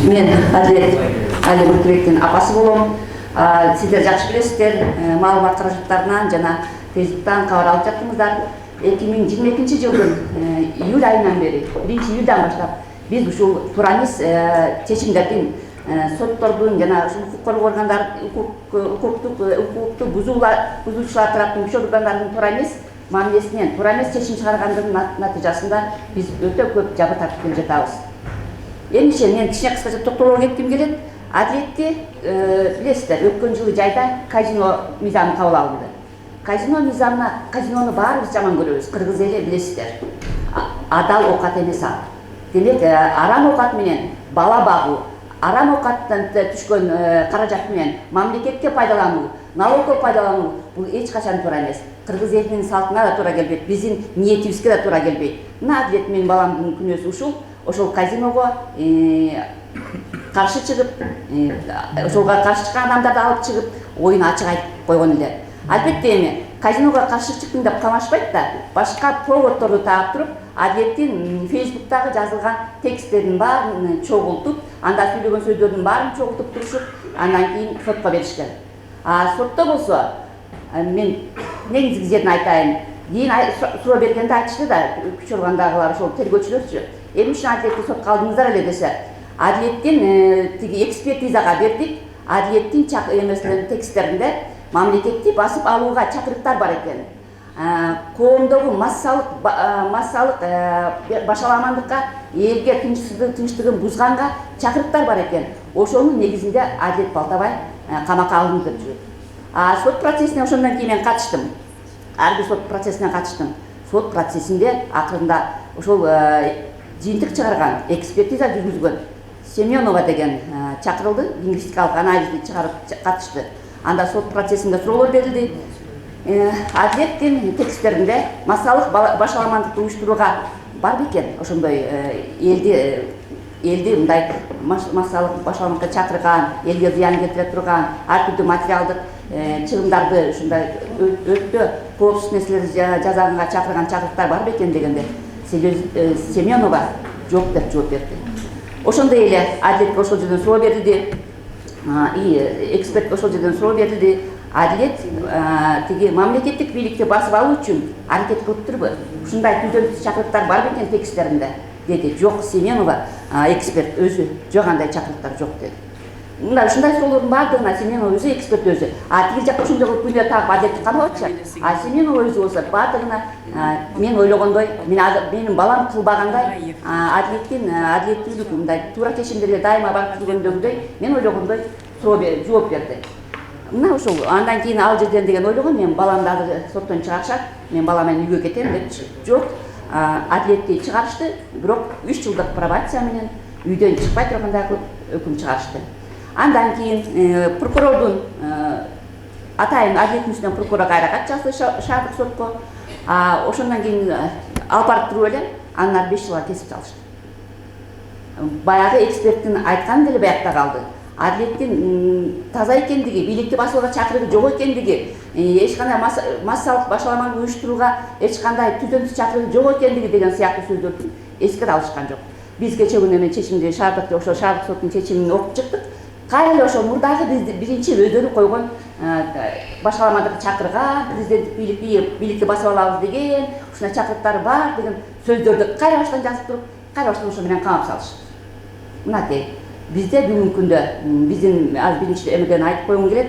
Мен Әділет Али Бүркібектің апасы болом. Сіздер жақсы білесіздер, маалымат қаражаттарынан жана Фейсбуктан хабар алып жаттыңыздар. 2022 жылдың июль айынан бери, 1-июльдан баштап биз ушул турамыз чечимдердин соттордун жана укук коргоо органдар укукту бузуучулар тараптын күч органдарынын турамыз мамилесинен турамыз чечим чыгаргандын натыйжасында биз өтө көп жабыр тартып келе жатабыз. Ендеше мен кичине кыскача токтолууга кетким келет. Адилетти билесиздер, өткөн жылы жайда казино мыйзамы кабыл алынды. Казино мыйзамына казинону баарыбыз жаман көрөбүз, кыргыз эли билесиздер. Адал оокат эмес ал. Демек, арам оокат менен бала багуу, арам оокаттан түшкөн каражат менен мамлекетке пайдалануу, налогко пайдалануу бул эч качан туура эмес. Кыргыз элинин салтына да туура келбейт, биздин ниетибизге да туура келбейт. Мына Адилет менин баламдын күнөөсү ушул. Ошол казиного каршы чыгып, ошолга каршы чыккан адамдарды алып чыгып, оюн ачык айтып койгон эле. Албетте эми казиного каршы чыктың деп камашпайт да, башка поводдорду таап туруп, Адилеттин Фейсбуктагы жазылган тексттердин баарын чогултуп, анда сүйлөгөн сөздөрдүн баарын чогултуп турушуп, андан кийин сотко беришкен. Сотто болсо, мен негизги жерин айтайын. Кийин суроо бергенде айтышты да, күч органдагылар ошол тергөөчүлөрчү. Эми ушул Адилетти сотко алдыңыздар эле десе, Адилеттин тиги экспертизага бердик. Адилеттин эмесинин тексттеринде мамлекетти басып алууга чакырыктар бар экен. Коомдогу массалык башаламандыкка, элге тынчтыгын бузганга чакырыктар бар экен. Ошонун негизинде Адилет Балтабай камакка алынды деп жүрөт. Сот процессине ошондон кийин мен катыштым. Ар бир сот процессине катыштым. Сот процессинде акырында ошол жыйынтык чыгарган, экспертиза жүргүзгөн Семенова деген чакырылды, лингвистикалык анализди чыгарып катышты. Анда сот процессинде суроолор берилди. Адилеттин тексттеринде массалык башаламандыкты уюштурууга бар бекен, ошондой элди мындай массалык башаламандыкка чакырган, элге зыян келтире турган, ар түрдүү материалдык чыгымдарды ушундай өтө коопсуз нерселерди жасаганга чакырган чакырыктар бар бекен дегенде Семенова жок деп жооп берди. Ошондой эле Адилетке ошол жерден суроо берилди. Эксперт ошол жерден суроо берилди. Адилет тиги мамлекеттик бийликти басып алуу үчүн аракет кылыптырбы? Ушундай түзөмсүз чакырыктар бар бекен тексттеринде деди. Жок, Семенова эксперт өзү жок, андай чакырыктар жок деди. Мына ушундай суроолордун баардыгына Семенова өзү эксперт өзү. Тиги жакта ушундай кылып күнөө тагып Адилетти каныбатчы. Семенова өзү болсо баардыгына мен ойлогондой, менин балам кылбагандай, Адилеттүүлүк мындай туура чечимдерге дайыма барып жүргөндөгүдөй, мен ойлогондой жооп берди. Мына ошол андан кийин ал жерден деген ойлогон, мен баламды азыр соттон чыгарышат, мен балам менен үйгө кетем деп. Жок, Адилетти чыгарышты, бирок 3 жылдык пробация менен үйдөн чыкпай тургандай кылып өкүм чыгарышты. Андан кийин прокурордун атайын Адилеттин үстүнөн прокурор кайра кат жазды шаардык сотко. Ошондон кийин алып барып туруп эле андан 5 жылга кесип салышты. Баягы эксперттин айтканы деле баякта калды. Адилеттин таза экендиги, бийликти басууга чакырыгы жок экендиги, эч кандай массалык башаламаны уюштурууга эч кандай түзөмсүз чакырыгы жок экендиги деген сыяктуу сөздөрдү эскере алышкан жок. Биз кече күнү мен чечимди ошол шаардык соттун чечимин окуп чыктык. Кайра эле ошол мурдагы биринчи өздөрү койгон башаламандыкты чакырган, президенттик бийликти басып алабыз деген, ушундай чакырыктар бар деген сөздөрдү кайра баштан жазып туруп, кайра баштан ошо менен камап салышты. Мынакей, бизде бүгүнкү күндө биздин аз биринчи эмеден айтып койгум келет,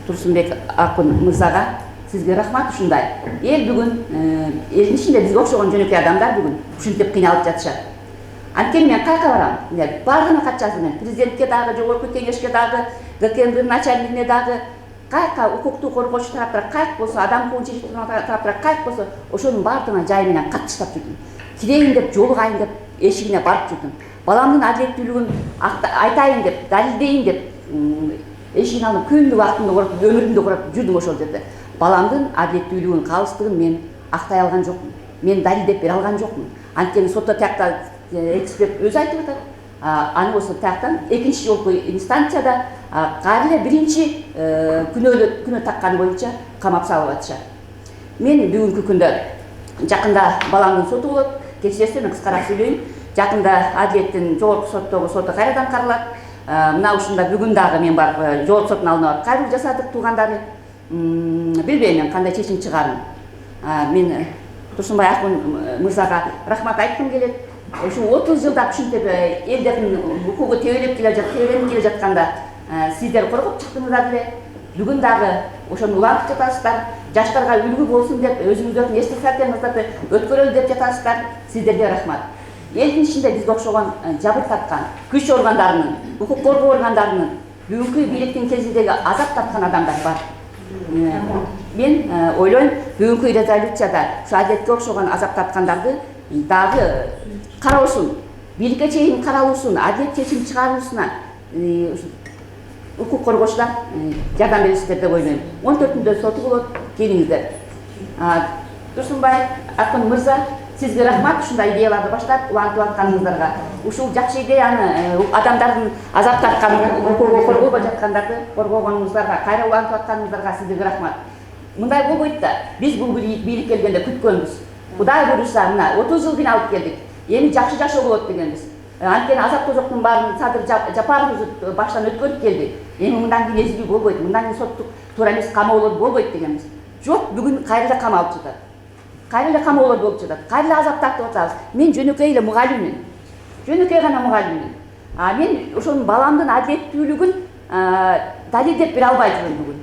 Турсунбек Акын мырзага сизге рахмат ушундай. Эл бүгүн элдин ичинде бизге окшогон жөнөкөй адамдар бүгүн ушинтип кыйналып жатышат. Анткени мен кайка барам, бардыгына кат жаздым мен. Президентке дагы, жогорку кеңешке дагы, ГКМБдин начальнигине дагы, кайка укукту коргоочу тараптар кайк болсо, адам укугун чечип турган тараптар кайк болсо, ошонун бардыгына жай менен кат таштап жүрдүм. Кирейин деп, жолугайын деп, эшигине барып жүрдүм. Баламдын адилеттүүлүгүн айтайын деп, далилдейин деп, эшигин алып күндү убактымды коротуп, өмүрүмдү коротуп жүрдүм ошол жерде. Баламдын адилеттүүлүгүн, калыстыгын мен актай алган жокмун. Мен далилдеп бере алган жокмун. Анткени сотто тиякта эксперт өзү айтып атат. Аны болсо тияктан экинчи жолку инстанцияда кайра эле биринчи күнөө такканы боюнча камап салып атышат. Мен бүгүнкү күндө жакында баламдын соту болот. Кечиресиздер, мен кыскараак сүйлөйүн. жакында адилеттин жогорку соттогу соту кайрадан каралат. Мына ушунда бүгүн дагы мен барып жогорку соттун алдына барып кайрылуу жасадык туугандары. Билбейм мен кандай чечим чыгарын. Мен Турсунбай Акын мырзага рахмат айткым келет. Ушул 30 жылда ушинтип элдердин укугу тебеленип келе жатканда сиздер коргоп чыктыңыздар эле. Бүгүн дагы ошону улантып жатасыздар. Жаштарга үлгү болсун деп өзүңүздөрдүн эстик сартыңыздарды өткөрөлү деп жатасыздар. Сиздерге рахмат. Элдин ичинде бизге окшогон жабыр тарткан күч органдарынын, укук коргоо органдарынын бүгүнкү бийликтин кезиндеги азап тарткан адамдар бар. Мен ойлойм, бүгүнкү резолюцияда ушу адилетке окшогон азап тарткандарды дагы кароосун, бийликке чейин каралуусун, адилет чечим чыгаруусуна укук коргоочулар жардам бересиздер деп ойлойм. 14-күндө соту болот, келиңиздер. Турсунбай Акын мырза, сизге рахмат ушундай идеяларды баштап улантып атканыңыздарга. Ушул жакшы идеяны адамдардын азап тарткан, укугу коргобой жаткандарды коргогонуңуздарга, кайра улантып атканыңыздарга сизге рахмат. Мындай болбойт да, биз бул бийлик келгенде күткөнбүз. Кудай буйруса, мына 30 жыл кыйналып келдик. Эми жакшы жашоо болот дегенбиз. Анткени азап тозоктун баарын Садыр Жапаров баштан өткөрүп келди. Эми мындан кийин эзилүү болбойт, мындан кийин соттук туура эмес камоолор болбойт дегенбиз. Жок, бүгүн кайра эле камалып жатат. Кайра эле камоолор болуп жатат. Кайра эле азап тартып атабыз. Мен жөнөкөй эле мугалиммин. Жөнөкөй гана мугалиммин. Мен ошонун баламдын адилеттүүлүгүн далилдеп бере албай жүрөм бүгүн.